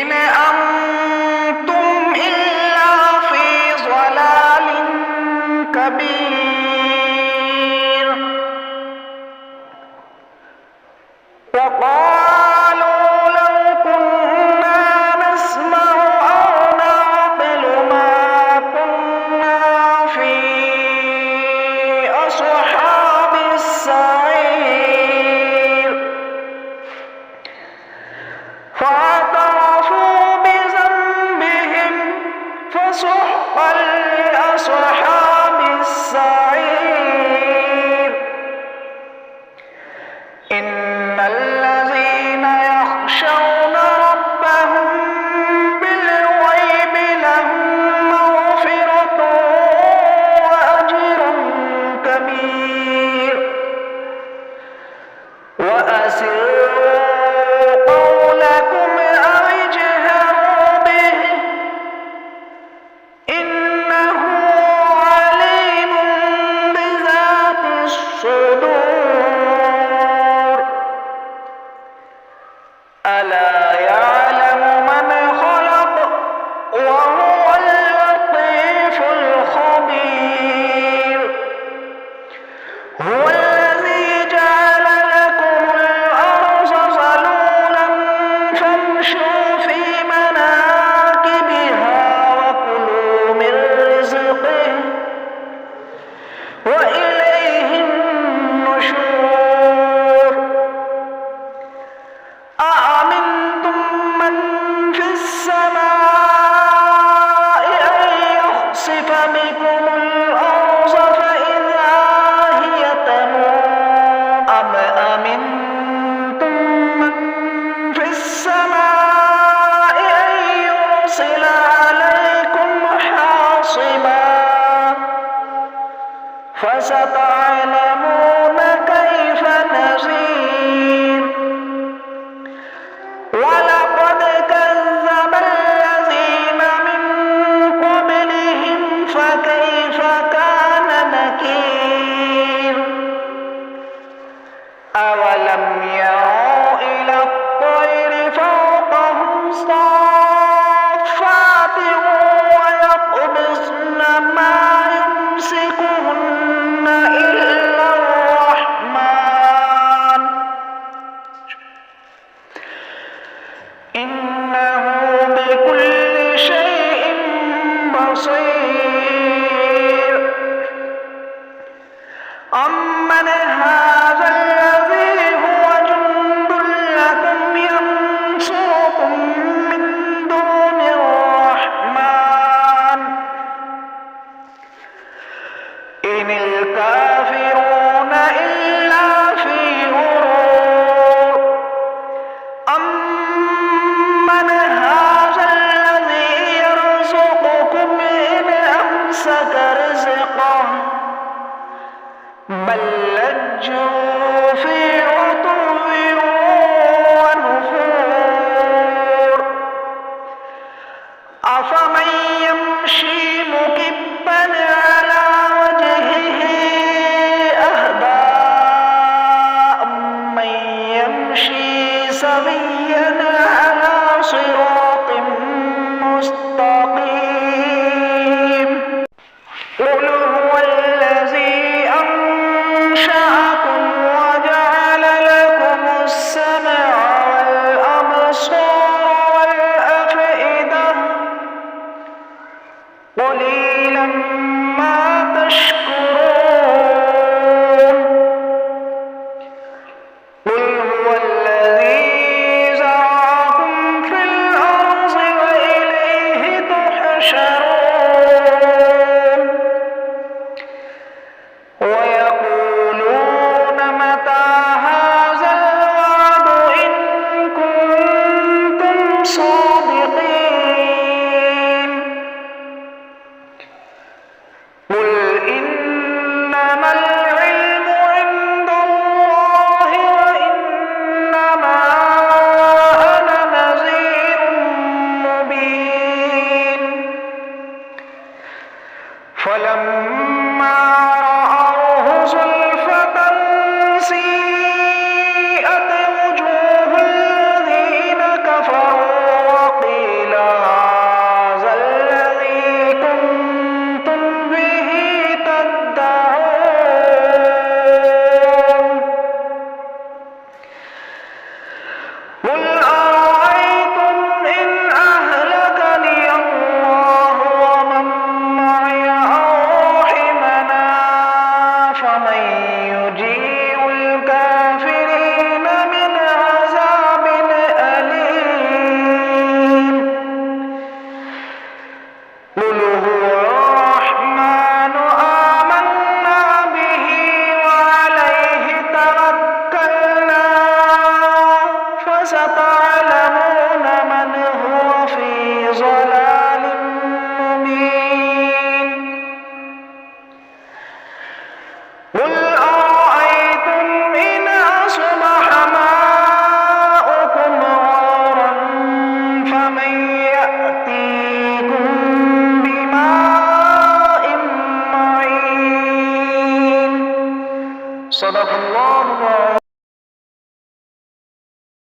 إن أنتم إلا في ضلال كبير. وقالوا لو كنا نسمع أو نعقل ما كنا في أصحاب السعير. فاعترفوا بذنبهم فسحقا لأصحاب السعير. إن الذين يخشون ربهم بالغيب لهم مغفرة وأجر كبير. وأسروا قولكم أو اجهروا به إنه عليم بذات الصدور. ألا يعلم من خلق وهو اللطيف الخبير. هو الذي جعل لكم الأرض ذلولا فامشوا في مناكبها وكلوا من رزقه وإليه النشور. أأمنتم من في السماء أن يخسف بكم الأرض فإذا هي تمور. أم أمنتم من في السماء أن يرسل عليكم حاصبا فستعلمون كيف نذير. ولقد كذب الذين من قبلهم فكيف كان نكير. أولم يروا إلى الطير فوقهم صافات ويقبضن ما يمسكهن إلا الرحمن إنه بكل شيء بصير. أمن هذا الذي هو جند لكم ينصركم من دون الرحمن إن الكافرون إلا في غرور. أمن هذا الذي يرزقكم إن أمسك رزقه بل لجوا في عتو ونفور. أفمن يمشي مكبا على وجهه أهدى أمن يمشي سويا على صراط مستقيم. قل هو الذي أنشأكم وجعل لكم السمع والأبصار والأفئدة قليلا ما تشكرون. قل هو الذي زرعكم في الأرض ستعلمون من هو في ضلال